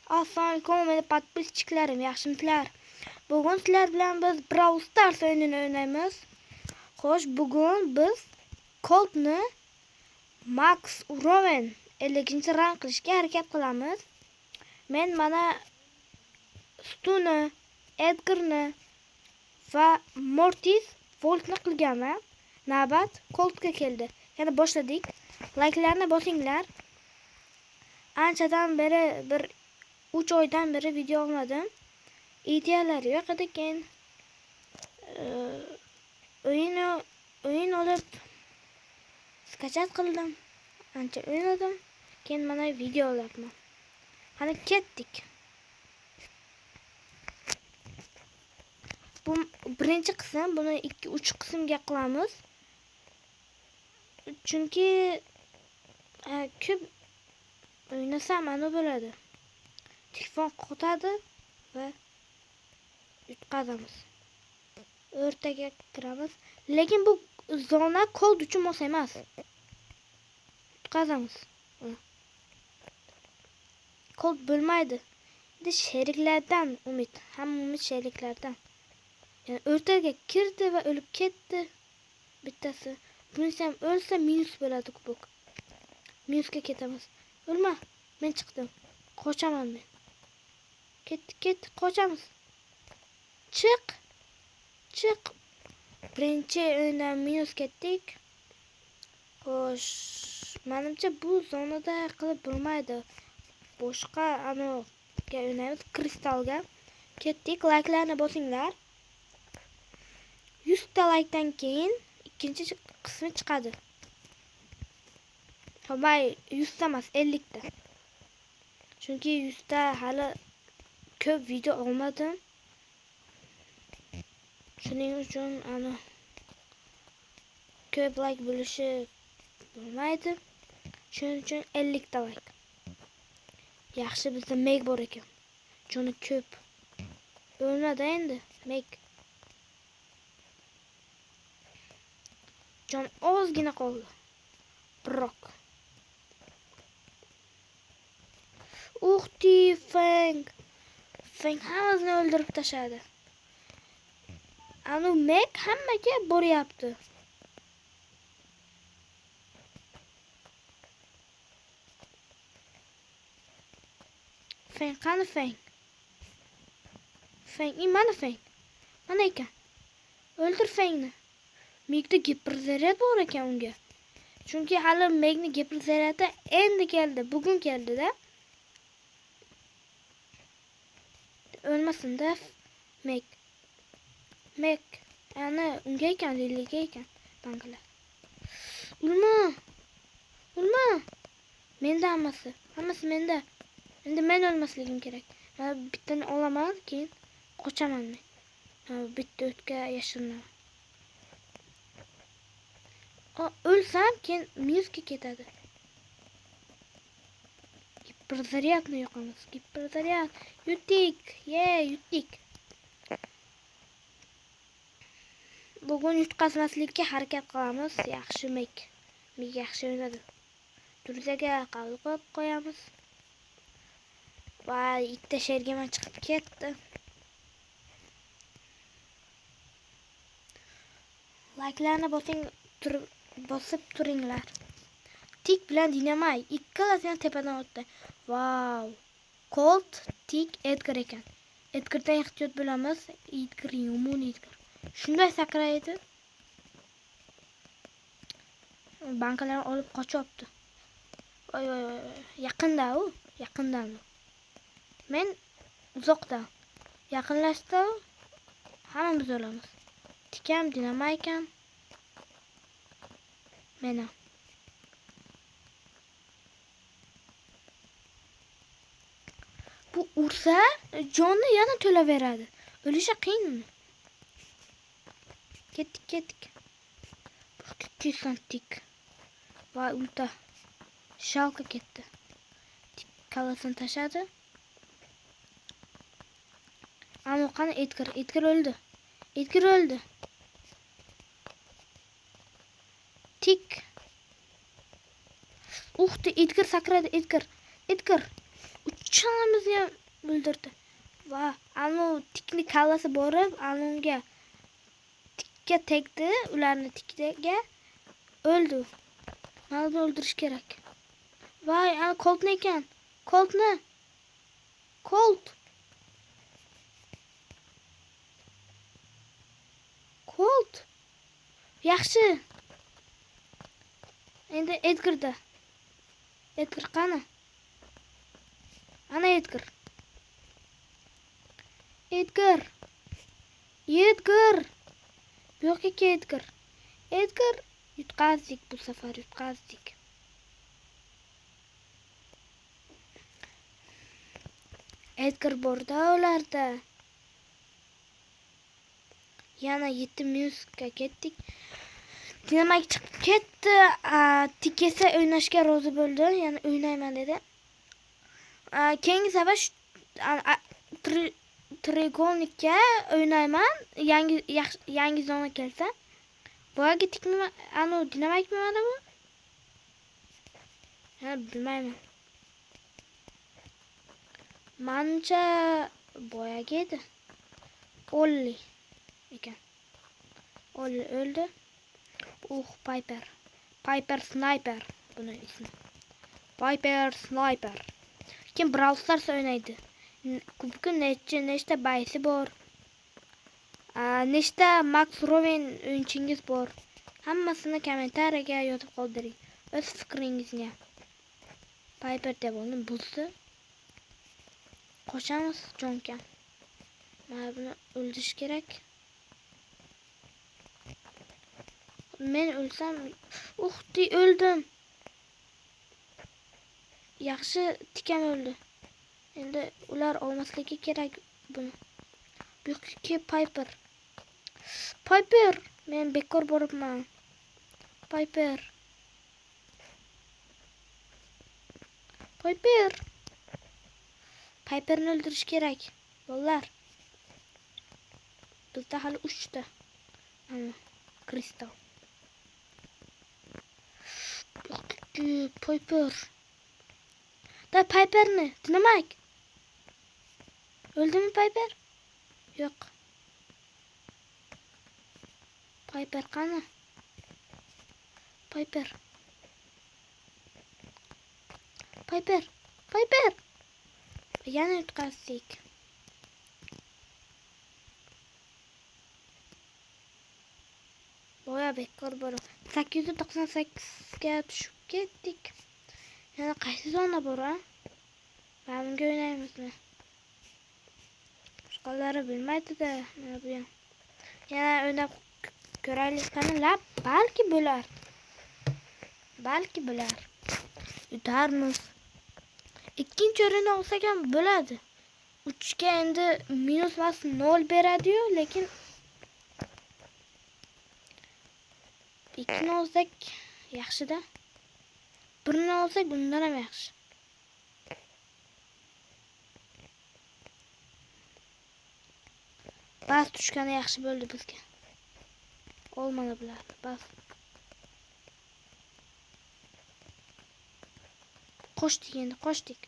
Assalomu alaykum, meni podpischiklarim, yaxshimisizlar? Bugun sizlar bilan biz Brawl Stars o'yinini o'ynaymiz. Xo'sh, bugun biz Coltni Max Rowan 50-rang qilishga harakat qilamiz. Men mana Stuni, Edgarni va Mortis Voltni qilganman. Navbat Coltga keldi. Yana boshladik. Like'larni bosinglar. Anchadan beri 3 oydan beri video olmadim. Ideyalar yo'q edi, keyin o'yin olib skachat qildim. Ancha o'ynadim. Keyin mana video olyapman. Qani ketdik. Bu birinchi qism, buni 2-3 qismga qilamiz. Chunki ko'p o'ynasam ana bo'ladi. Telefon qotadi va yutqazamiz. O'rtaga kiramiz. Lekin bu zona Colt uchun mos emas. Yutqazamiz. Colt bo'lmaydi. Endi sheriklardan umid. Hamma umid sheriklardan. Yani o'rtaga kirdi va o'lib ketdi. Bittasi. Bunisi ham o'lsa minus bo'ladi kubok. Minusga ketamiz. O'lma. Men chiqdim. Qochaman men. Ket, qochamiz. Chiq. Birinchi o'yindan minus ketdik. Xo'sh, menimcha bu zonada qilib bo'lmaydi. Boshqa anoga o'ynaymiz, kristalga. Ketdik, like'larni bosinglar. 100 ta like'dan keyin ikkinchi qismi chiqadi. Hamay 100 ta emas, 50 ta. Chunki 100 ta hali ko'p video olmadim. Shuning uchun ko'p like bo'lishi bo'lmaydi. Shuning uchun 50 ta like. Yaxshi, bizda Meg bor ekan. Joni ko'p. O'lmadi endi Meg. Jon ozgina qoldi. Biroq. Uxti Feng hammasini o'ldirib tashladi. Anu Meg hammaga boryapti. Feng qani Feng? Mana Feng. Mana ekan. O'ldir Fengni. Megda giperzaryad bor ekan unga. Chunki hali Megni giperzaryadi endi keldi, bugun keldi-da. O'lmasin-da Meg. Ana unga ekan, Liliga ekan. Bankalar. Ulma. Menda hammasi menda. Endi men o'lmasligim kerak. Mana bittani olaman, keyin qochaman men. Bitta o'tga yashirinaman. O'lsam keyin minusga ketadi. Giperzaryadni yo'qamiz. Giperzaryad. Yutdik. Bugun yutqazmaslikka harakat qilamiz. Yaxshi Meg yaxshi o'ynadi. Durzaga qabul qilib qo'yamiz. Va ikkita shergaman chiqib ketdi. Like'larni bosib turinglar. Tik bilan dinamay ikkalasini tepadan o'tdi. Wow! Colt, Tik, Edgar ekan. Edgardan ehtiyot bo'lamiz. Edgar yomon Edgar. Shunday sakraydi. Bankalarni olib qochyapti. Voy. Yaqindan. Men uzoqdan. Yaqinlashdi. Hammamiz o'lamiz. Tikam dinamay ekan. Mena. Bu ursa jonni yana to'laveradi. O'lishi qiyin. Ketdik. Tik. Va ulta. Shalka ketdi. Tik kalasini tashladi. Ammo qani Edgar o'ldi. Tik. Edgar sakradi. Edgar. uchalamizni ham o'ldirdi. Va anu tikni kallasi borib, anunga tikka tegdi, ularni tikga o'ldi. Mana buni o'ldirish kerak. Voy, ana Coltni ekan. Coltni. Colt. Yaxshi. Endi Edgarda. Edgar qani? Ana Edgar. Bu yoqqa Edgar. Edgar yutqazdik bu safar, yutqazdik. Edgar borda ularda. Yana 7 minusga ketdik. Dinamik chiqib ketdi. Tikesa o'ynashga rozi bo'ldi. Yana o'ynayman dedi. Keyingi safar Trigonikka o'ynayman. Yangi zona kelsa. Boyagi tikmi, anu dinamikmi mana bu? Bilmayman. Mancha boyagi edi. Olli ekan. Olli o'ldi. Piper Sniper buni ismi. Piper Sniper. Kim Brawl Stars o'ynaydi? Kubki nechta baysi bor? Nechta Max Rowan o'yinchingiz bor? Hammasini kommentariyaga yozib qoldiring. O'z fikringizni. Piper deb uni buzdi. Qo'shamiz jonkan. Mana buni o'ldirish kerak. Men o'lsam, o'ldim. Yaxshi tikam o'ldi. Endi ular olmasligi kerak buni. Bu yoqqa Piper, men bekor boribman. Piperni o'ldirish kerak. Bolalar. Bizda hali 3 ta. Kristal. Piper. Da Piperni, dinamik. O'ldimi Piper? Yo'q. Piper qani? Piper. Yana yutqazdik. Boya bekor bor. 898 ga tushib ketdik. Yana qaysi zona bor, ha? Bunga o'ynaymizmi? Boshqalari bilmaydi-da, mana bu ham. Yana o'ynab ko'raylik qani, balki bo'lar. Yutarmiz. Ikkinchi o'rinni olsak ham bo'ladi. 3 ga endi minus emas 0 beradi-yu, lekin ikkini olsak yaxshi-da. Birini olsak bundan ham yaxshi. Bas tushgani yaxshi bo'ldi bizga. Olmadi bular. Bas. Qo'shdik.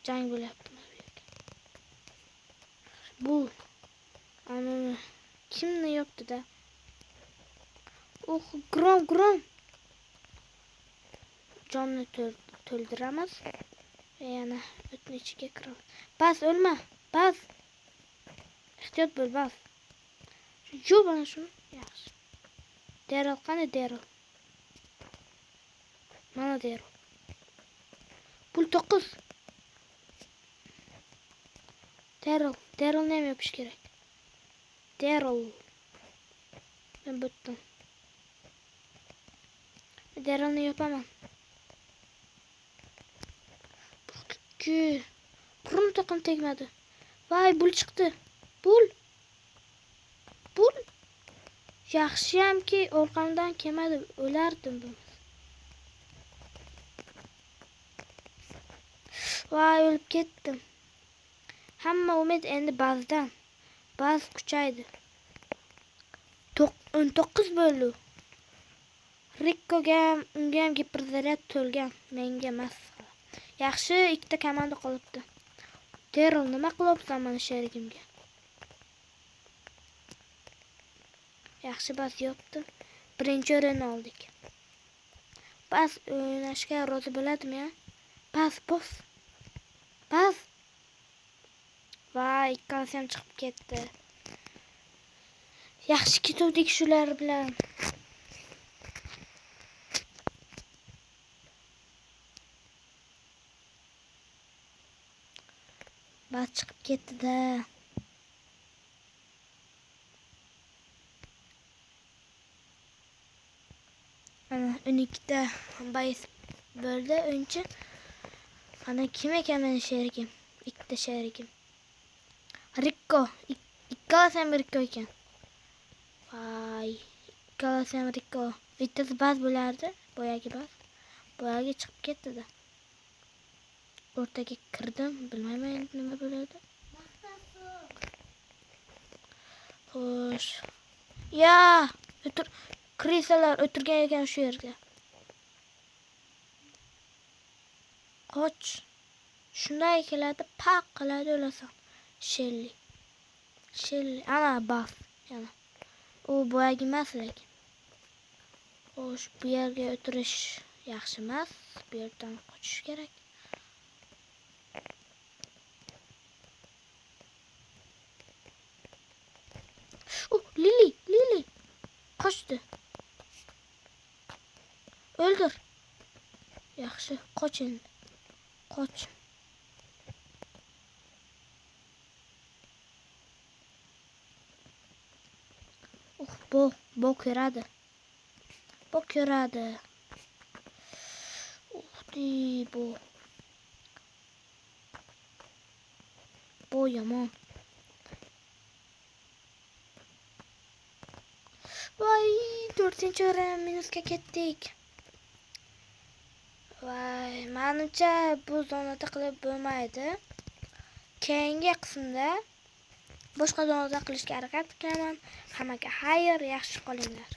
Jang bo'lyapti bu yerda. Bu ana kimni yopdi-da? Grom. Jonni to'ldiramiz. Yana o'tni ichiga kiramiz. Bas, o'lma. Bas. Ehtiyot bo'l, bas. Yo'q, mana shuni. Yaxshi. Daryl qani Daryl? Mana Daryl. Pul 9. Darylni ham yopish kerak. Daryl. Ben bitdim. Darylni yopaman. Purum to'qim tegmadi. Voy, bul chiqdi. Bul. Yaxshiyamki orqamdan kelmadi, o'lardim bu. Voy, o'lib ketdim. Hamma umid endi bazdan. Baz kuchaydi. 19 bo'ldi. Rikkoga unga ham giperzaryad to'lgan, menga emas. Yaxshi, ikkita komanda qolibdi. Daryl, nima qilyapsan mana sherigimga? Yaxshi, bas yopdi. Birinchi o'rinni oldik. Bas o'ynashga rozi bo'ladimi ya? Bas. Voy, ikkalasi ham chiqib ketdi. Yaxshi ketuvdik shular bilan. Bas chiqib ketdi-da. Ana 12 bayis bo'ldi o'yinchi. Ana kim ekan meni sherigim? Ikkita sherigim. Rikko. Ikkalasi ham Rikko ekan. Voy, ikkalasi ham Rikko. Bittasi bas bo'lardi, boyagi bas. Boyagi chiqib ketdi-da. O'rtaga kirdim, bilmayman endi nima bo'ladi. Xo'sh. Ya, krisalar o'tirgan ekan shu yerga. Qoch. Shunday keladi, paq qiladi o'lasan. Shelli. Ana bas. Yana. U boyagi emas lekin. Xo'sh, bu yerga o'tirish yaxshi emas. Bu yerdan qochish kerak. Lili. Qochdi. O'ldir. Yaxshi, qoch endi. Qoch. Bu ko'radi. Bu yomon. Voy, 4-o'rin minusga ketdik. Voy, menimcha bu zonada qilib bo'lmaydi. Keyingi qismda boshqa zonada qilishga harakat qilaman. Hammaga xayr, yaxshi qolinglar.